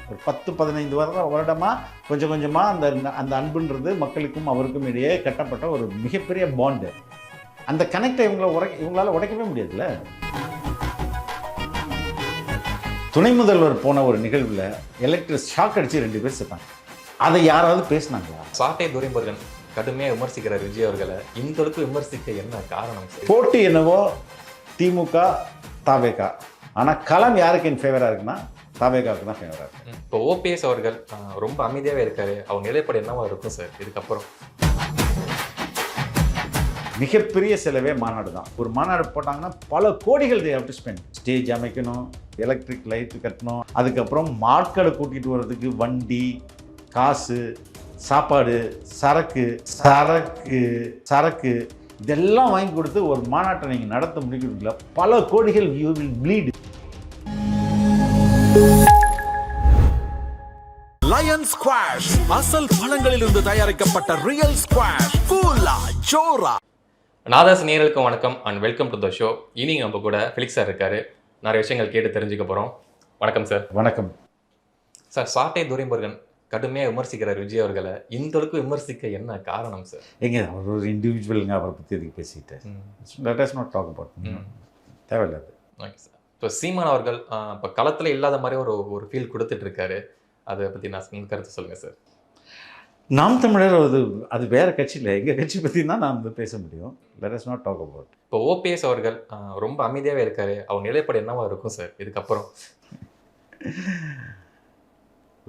ஒரு 10-15 வருடமாக கொஞ்சம் கொஞ்சமாக அந்த அன்புன்றது மக்களுக்கும் அவருக்கும் இடையே கட்டப்பட்ட ஒரு மிகப்பெரிய பாண்டு. அந்த கனெக்டை இவங்களால உடைக்கவே முடியாதுல்ல. துணை முதல்வர் போன ஒரு நிகழ்வில் எலக்ட்ரிக் ஷாக் அடித்து 2 பேர் செத்தாங்க. அதை யாராவது பேசினாங்களா? சாட்டை துரைமுருகன் கடுமையாக விமர்சிக்கிறார் விஜய் அவர்களை. இந்த அளவுக்கு விமர்சிக்க என்ன காரணம்? போட்டி என்னவோ திமுக தாவேகா, ஆனால் களம் யாருக்கு இன் ஃபேவராக இருக்குன்னா தாவேகாவுக்கு தான் ஃபேவராக இருக்கு. இப்போ ஓபிஎஸ் அவர்கள் ரொம்ப அமைதியாகவே இருக்காரு. அவங்க நிலைப்பாடு என்னவா இருக்கும் சார் இதுக்கப்புறம்? மிகப்பெரிய செலவே மாநாடு தான். ஒரு மாநாடு போட்டாங்கன்னா பல கோடிகள் ஸ்பெண்ட். ஸ்டேஜ் அமைக்கணும், எலக்ட்ரிக் லைட்டு கட்டணும், அதுக்கப்புறம் மாட்களை கூட்டிகிட்டு வர்றதுக்கு வண்டி, காசு, சாப்பாடு, சரக்கு இதெல்லாம் வாங்கி கொடுத்து ஒரு மாநாட்டை நீங்கள் நடத்த முடிக்கிறதுல பல கோடிகள் you will bleed. Lion squash அசல் பழங்களிலிருந்து தயாரிக்கப்பட்ட ரியல் ஸ்குவாஷ் கூலா ஜோரா. நாதாஸ் நேயர்களுக்கு வணக்கம் and welcome to the show. இனி நம்ம கூட ஃபிலிக்ஸ் சார் இருக்காரு. நிறைய விஷயங்கள் கேட்டு தெரிஞ்சுக்க போகிறோம். வணக்கம் சார். வணக்கம் சார். சாட்டை துரைமுருகன் கடுமையாக விமர்சிக்கிறார் விஜய் அவர்களை. இந்த அளவுக்கு விமர்சிக்க என்ன காரணம் சார்? அவர் ஒரு இண்டிவிஜுவலுங்க, அவரை பற்றி எதுக்கு பேசிக்கிட்டு let us not talk about. தேவையில்லாது. Okay sir. இப்போ சீமான் அவர்கள் இப்போ களத்தில் இல்லாத மாதிரி ஒரு ஃபீல் கொடுத்துட்டு இருக்காரு. அதை பற்றி நான் கருத்து சொல்லுங்கள் சார். நாம் தமிழர் அது வேறு கட்சியில், எங்கள் கட்சி பற்றி தான் நான் பேச முடியும். Let us not talk about. இப்போ ஓபிஎஸ் அவர்கள் ரொம்ப அமைதியாகவே இருக்காரு. அவங்க நிலைப்பாடு என்னவா இருக்கும் சார் இதுக்கப்புறம்?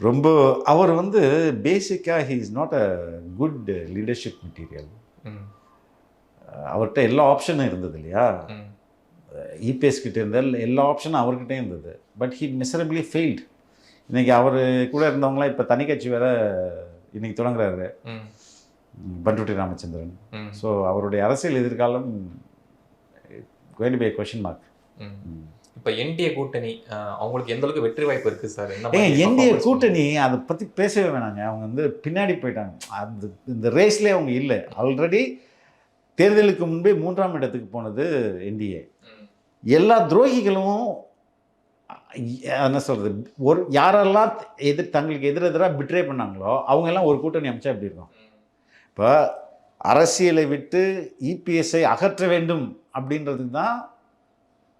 ரொம்ப அவர் பேசிக்காக he is not a good leadership material. அவர்கிட்ட எல்லா ஆப்ஷனும் இருந்தது இல்லையா. இபிஎஸ் கிட்ட இருந்தால் எல்லா ஆப்ஷனும் அவர்கிட்டே இருந்தது. But he miserably failed. இன்றைக்கி அவர் கூட இருந்தவங்களாம் இப்போ தனி கட்சி வேறு இன்றைக்கி தொடங்குறாரு, பண்ருட்டி ராமச்சந்திரன். ஸோ அவருடைய அரசியல் எதிர்காலம் going to be a question mark. இப்போ என்டிஏ கூட்டணி அவங்களுக்கு எந்த அளவுக்கு வெற்றி வாய்ப்பு இருக்குது சார்? என்டிஏ கூட்டணி அதை பற்றி பேசவே வேணாங்க. அவங்க பின்னாடி போயிட்டாங்க. இந்த ரேஸ்லேயே அவங்க இல்லை. ஆல்ரெடி தேர்தலுக்கு முன்பே 3ஆம் இடத்துக்கு போனது என்டிஏ. எல்லா துரோகிகளும் என்ன சொல்கிறது, யாரெல்லாம் தங்களுக்கு எதிராக பிட்ரே பண்ணாங்களோ அவங்கெல்லாம் ஒரு கூட்டணி அமைச்சா எப்படி இருக்கும்? இப்போ அரசியலை விட்டு இபிஎஸ்ஐ அகற்ற வேண்டும் அப்படின்றதுக்கு தான்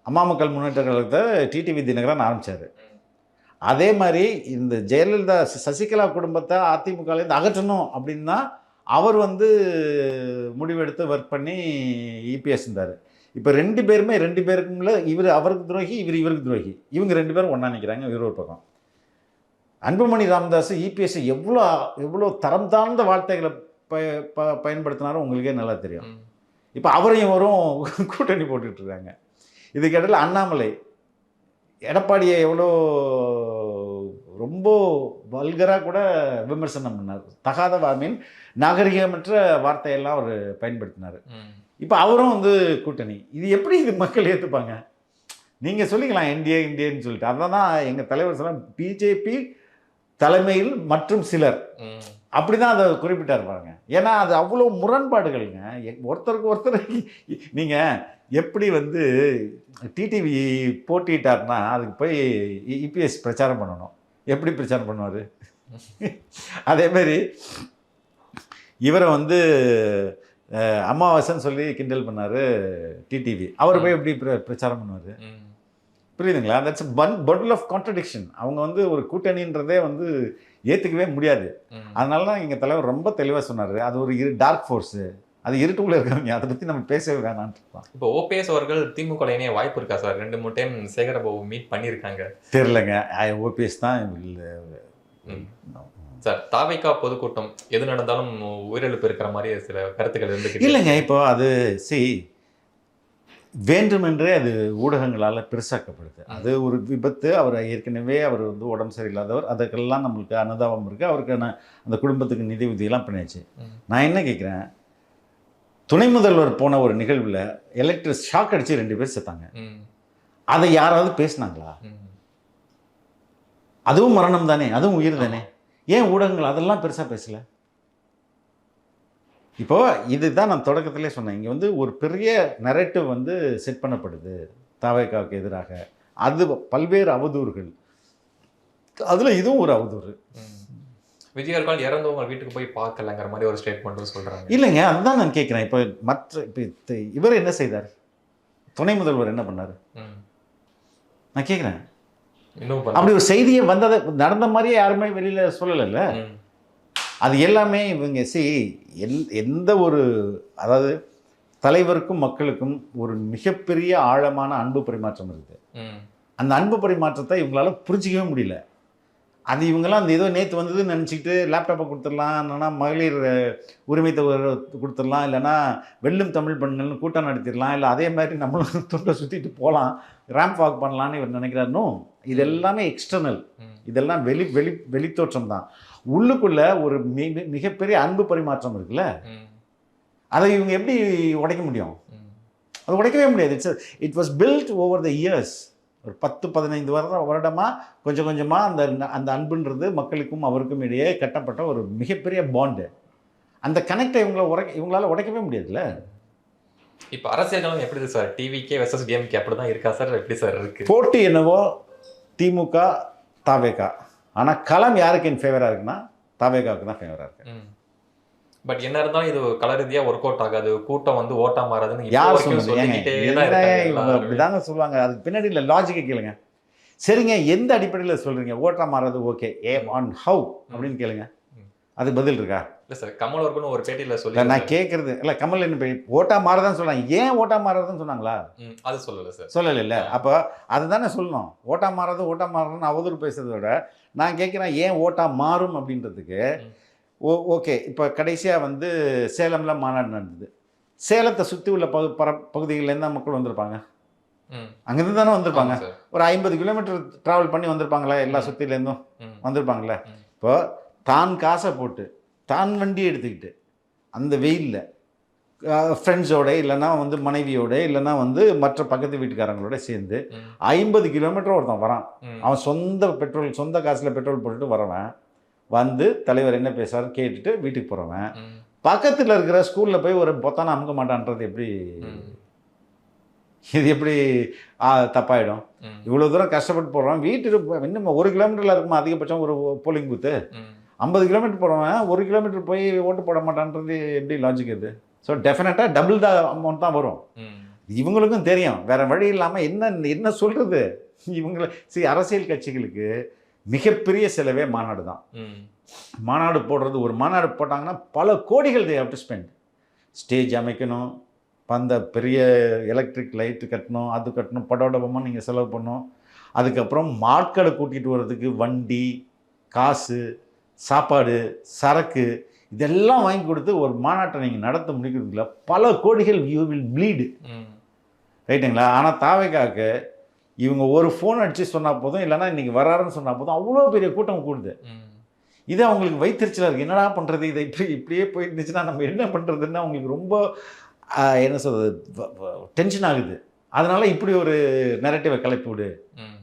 அம்மா மக்கள் முன்னேற்ற கழகத்தை டிடிவி தினகரன் ஆரம்பித்தார். அதே மாதிரி இந்த ஜெயலலிதா சசிகலா குடும்பத்தை அதிமுகலேருந்து அகற்றணும் அப்படின்னு தான் அவர் முடிவெடுத்து ஒர்க் பண்ணி இபிஎஸ் இருந்தார். இப்போ 2 பேருக்குள்ள இவர் அவருக்கு துரோகி, இவருக்கு துரோகி. இவங்க 2 பேரும் ஒன்றா நிற்கிறாங்க. இவர் ஒரு பக்கம். அன்புமணி ராமதாஸ் இபிஎஸ் எவ்வளோ தரம் தாழ்ந்த வார்த்தைகளை பயன்படுத்தினாலும் உங்களுக்கே நல்லா தெரியும். இப்போ அவரையும் வரும் கூட்டணி போட்டுட்ருக்காங்க. இதுக்கிடையில் அண்ணாமலை எடப்பாடியை எவ்வளோ ரொம்ப வல்கராக கூட விமர்சனம் பண்ணார். தகாத நாகரிகமற்ற வார்த்தையெல்லாம் அவர் பயன்படுத்தினார். இப்போ அவரும் கூட்டணி. இது மக்கள் ஏற்றுப்பாங்க? நீங்கள் சொல்லிக்கலாம் இந்தியன்னு சொல்லிட்டு. அதான் எங்கள் தலைவர் சொல்ல பிஜேபி தலைமையில் மற்றும் சிலர் அப்படி தான் அதை குறிப்பிட்டார் பாருங்க. ஏன்னா அது அவ்வளோ முரண்பாடுகள்ங்க. ஒருத்தருக்கு ஒருத்தர் நீங்கள் எப்படி டிடிவி போட்டிட்டார்னா அதுக்கு போய் இபிஎஸ் பிரச்சாரம் பண்ணணும். எப்படி பிரச்சாரம் பண்ணுவார்? அதேமாரி இவரை அமாவாசைன்னு சொல்லி கிண்டல் பண்ணார் டிடிவி. அவர் போய் எப்படி பிரச்சாரம் பண்ணுவார்? புரியுதுங்களா? That's bundle of contradiction. அவங்க ஒரு கூட்டணின்றதே ஏற்றுக்கவே முடியாது. அதனால தான் எங்கள் தலைவர் ரொம்ப தெளிவாக சொன்னார், அது ஒரு டார்க் ஃபோர்ஸு, அது இருட்டுக்குள்ளே இருக்காங்க, அதை பற்றி நம்ம பேசவே வேணான்னு. இப்போ ஓபிஎஸ் அவர்கள் திமுக இணைய வாய்ப்பு இருக்கா சார்? 2-3 டைம் சேகரபாபு மீட் பண்ணியிருக்காங்க. தெரிலங்க. ஓபிஎஸ் தான் சார். தாவேகா பொதுக்கூட்டம் எது நடந்தாலும் உயிரிழப்பு இருக்கிற மாதிரி சில கருத்துக்கள் இருந்து இல்லைங்க. இப்போ அது வேண்டுமென்றே அது ஊடகங்களால் பெருசாக்கப்படுது. அது ஒரு விபத்து. அவர் ஏற்கனவே உடம்பு சரியில்லாதவர். அதுக்கெல்லாம் நம்மளுக்கு அனுதாபம் இருக்குது. அவருக்கான அந்த குடும்பத்துக்கு நிதி உதவியெல்லாம் பண்ணியாச்சு. நான் என்ன கேட்குறேன், துணை முதல்வர் போன ஒரு நிகழ்வில் எலக்ட்ரிக் ஷாக் அடித்து 2 பேர் செத்தாங்க. அதை யாராவது பேசினாங்களா? அதுவும் மரணம் தானே, அதுவும் உயிர் தானே. ஏன் ஊடகங்கள் அதெல்லாம் பெருசாக பேசலை? இப்போது இதுதான் நான் தொடக்கத்திலே சொன்னேன். இங்கே ஒரு பெரிய நரேட்டிவ் செட் பண்ணப்படுது தாவேகாவுக்கு எதிராக. அது பல்வேறு அவதூறுகள். அதில் இதுவும் ஒரு அவதூறு. விஜய் அவர்கள் இறந்தவங்க வீட்டுக்கு போய் பார்க்கலங்கிற மாதிரி ஒரு ஸ்டேட்மெண்ட்டும் சொல்கிறாங்க. இல்லைங்க, அதுதான் நான் கேட்குறேன். இப்போ இவர் என்ன செய்தார், துணை முதல்வர் என்ன பண்ணார் நான் கேட்குறேன். இன்னும் அப்படி ஒரு செய்தியை வந்ததை நடந்த மாதிரியே யாருமே வெளியில் சொல்லலைல்ல. அது எல்லாமே இவங்க எந்த ஒரு, அதாவது தலைவருக்கும் மக்களுக்கும் ஒரு மிகப்பெரிய ஆழமான அன்பு பரிமாற்றம் இருக்குது. அந்த அன்பு பரிமாற்றத்தை இவங்களால புரிஞ்சிக்கவே முடியல. அது இவங்கெல்லாம் அந்த ஏதோ நேற்று வந்ததுன்னு நினச்சிக்கிட்டு லேப்டாப்பை கொடுத்துடலாம், இல்லைன்னா மகளிர் உரிமை கொடுத்துடலாம், இல்லைன்னா வெல்லும் தமிழ் பெண்கள்னு கூட்டம் நடத்திடலாம், இல்லை அதே மாதிரி நம்மளும் துண்டை சுற்றிட்டு போகலாம், ரேம்ப் வாக் பண்ணலான்னு இவர் நினைக்கிறாருனோ. இது எல்லாமே எக்ஸ்டர்னல், இதெல்லாம் வெளித்தோற்றம் தான். உள்ளுக்குள்ள ஒரு மிகப்பெரிய அன்பு பரிமாற்றம் இருக்குல்ல, அதை இவங்க எப்படி உடைக்க முடியும்? அது உடைக்கவே முடியாது. It was built over the years. ஒரு 10-15 வருடமாக கொஞ்சம் கொஞ்சமாக அந்த அன்புன்றது மக்களுக்கும் அவருக்கும் இடையே கட்டப்பட்ட ஒரு மிகப்பெரிய பாண்டு. அந்த கனெக்டை இவங்களால உடைக்கவே முடியாதுல்ல. இப்போ அரசியல் எப்படி இருக்கு சார்? டிவிக்கே வெர்சஸ் டிஎம்கே அப்படி தான் இருக்கா சார்? எப்படி சார் இருக்கு போட்டி? என்னவோ திமுக தாவேகா, ஆனால் களம் யாருக்கு இன் ஃபேவராக இருக்குன்னா தாவேகாவுக்கு தான் ஃபேவராக இருக்கு. பட் என்ன இருந்தாலும் இது கலர் ரீதியாக ஒர்க் அவுட் ஆகாது, கூட்டம் வந்து ஓட்டா மாறாதுன்னு யார் அப்படிதாங்க சொல்லுவாங்க. அதுக்கு பின்னாடி இல்லை லாஜிக்கை கேளுங்க. சரிங்க, எந்த அடிப்படையில் சொல்றீங்க ஓட்டா மாறாது? ஓகே, ஆன் ஹவு அப்படின்னு கேளுங்க, அது பதில் இருக்கா? இல்லை சார், கமல் அவர்களும் ஒரு பேட்டியில் சொல்லி, நான் கேட்கறது இல்லை, கமல் என்ன ஓட்டா மாறதான் சொல்றாங்க, ஏன் ஓட்டா மாறாதுன்னு சொன்னாங்களா? அது சொல்லலை சார். சொல்லலை இல்லை. அப்போ அதுதானே சொல்லணும். ஓட்டா மாறாதுன்னு அவதூறு பேசுறதை விட நான் கேட்குறேன், ஏன் ஓட்டா மாறும் அப்படின்றதுக்கு. ஓகே, இப்போ கடைசியாக வந்து சேலமில் மாநாடு நடந்தது. சேலத்தை சுற்றி உள்ள பகுதிகளிலேருந்து தான் மக்கள் வந்திருப்பாங்க, அங்கேருந்து தானே வந்திருப்பாங்க. ஒரு 50 கிலோமீட்டர் ட்ராவல் பண்ணி வந்திருப்பாங்களே, எல்லா சுற்றிலேருந்தும் வந்திருப்பாங்களே. இப்போ தான் காசை போட்டு தான் வண்டி எடுத்துக்கிட்டு அந்த வெயிலில் ஃப்ரெண்ட்ஸோட, இல்லைன்னா வந்து மனைவியோட, இல்லைன்னா வந்து மற்ற பக்கத்து வீட்டுக்காரங்களோட சேர்ந்து 50 கிலோமீட்டர் ஒருத்தன் வரான். அவன் சொந்த காசில் பெட்ரோல் போட்டுட்டு வரவன் வந்து தலைவர் என்ன பேசுறாரு கேட்டுட்டு வீட்டுக்கு போகிறவன் பக்கத்தில் இருக்கிற ஸ்கூலில் போய் ஒரு பொத்தான அமுக்க மாட்டான்றது எப்படி? இது எப்படி தப்பாயிடும்? இவ்வளோ தூரம் கஷ்டப்பட்டு போடுறோம், வீட்டுக்கு இன்னும் 1 கிலோமீட்டரில் இருக்குமா அதிகபட்சம் ஒரு போலிங் பூத்து. 50 கிலோமீட்டர் போகிறவன் 1 கிலோமீட்டர் போய் ஓட்டு போட மாட்டான்றது எப்படி லாஜிக் இது? ஸோ டெஃபினட்டாக டபுள் தான் அமௌண்ட் தான் வரும். இவங்களுக்கும் தெரியும், வேற வழி இல்லாமல் என்ன சொல்கிறது இவங்களை. அரசியல் கட்சிகளுக்கு மிகப்பெரிய செலவே மாநாடு தான். மாநாடு போடுறது, ஒரு மாநாடு போட்டாங்கன்னா பல கோடிகள் they have to spend. Stage அமைக்கணும், அந்த பெரிய எலக்ட்ரிக் லைட்டு கட்டணும், அது கட்டணும், படோடபமாக நீங்கள் செலவு பண்ணணும். அதுக்கப்புறம் மாட்களை கூட்டிகிட்டு வர்றதுக்கு வண்டி, காசு, சாப்பாடு, சரக்கு, இதெல்லாம் வாங்கி கொடுத்து ஒரு மாநாட்டை நீங்கள் நடத்த முடிக்கிறதுல பல கோடிகள் யூ வில் ப்ளீடு, ரைட்டுங்களா? ஆனால் தாவேகாவுக்கு இவங்க ஒரு ஃபோன் அடித்து சொன்னால் போதும், இல்லைனா இன்றைக்கி வராருன்னு சொன்னால் போதும், அவ்வளோ பெரிய கூட்டம் கூடுது. இது அவங்களுக்கு வயிற்றுச்சலாக இருக்குது. என்னடா பண்ணுறது, இதை இப்படியே போயிருந்துச்சுன்னா நம்ம என்ன பண்ணுறதுன்னு அவங்களுக்கு ரொம்ப என்ன சொல்கிறது, டென்ஷன் ஆகுது. அதனால் இப்படி ஒரு நெரட்டிவை கிளப்பி விடு,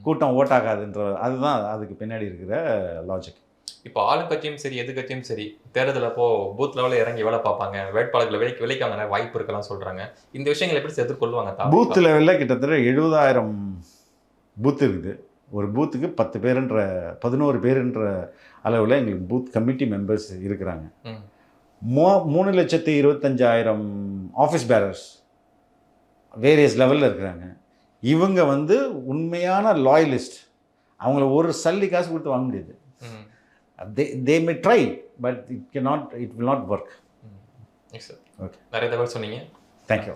கூட்டம் ஓட்டாகாதுன்ற, அதுதான் அதுக்கு பின்னாடி இருக்கிற லாஜிக். இப்போ ஆளுங்கட்சியும் சரி எதிர்கட்சியும் சரி தேர்தல் அப்போ பூத் லெவலில் இறங்கி வேலை பார்ப்பாங்க, வேட்பாளர்களை விலைக்கு வாங்க வாய்ப்பு இருக்கலாம் சொல்கிறாங்க. இந்த விஷயங்களை எப்படி எதிர்கொள்வாங்க? பூத் லெவலில் கிட்டத்தட்ட 70,000 பூத் இருக்குது. ஒரு பூத்துக்கு 10 பேருன்ற 11 பேருன்ற அளவில் எங்களுக்கு பூத் கமிட்டி மெம்பர்ஸ் இருக்கிறாங்க. 3,25,000 ஆஃபீஸ் பேரர்ஸ் வேரியஸ் லெவலில் இருக்கிறாங்க. இவங்க வந்து உண்மையான லாயலிஸ்ட். அவங்கள ஒரு சல்லி காசு கொடுத்து வாங்க முடியாது. they may try but it will not work. நிறைய தகவல் சொன்னீங்க. Thank you.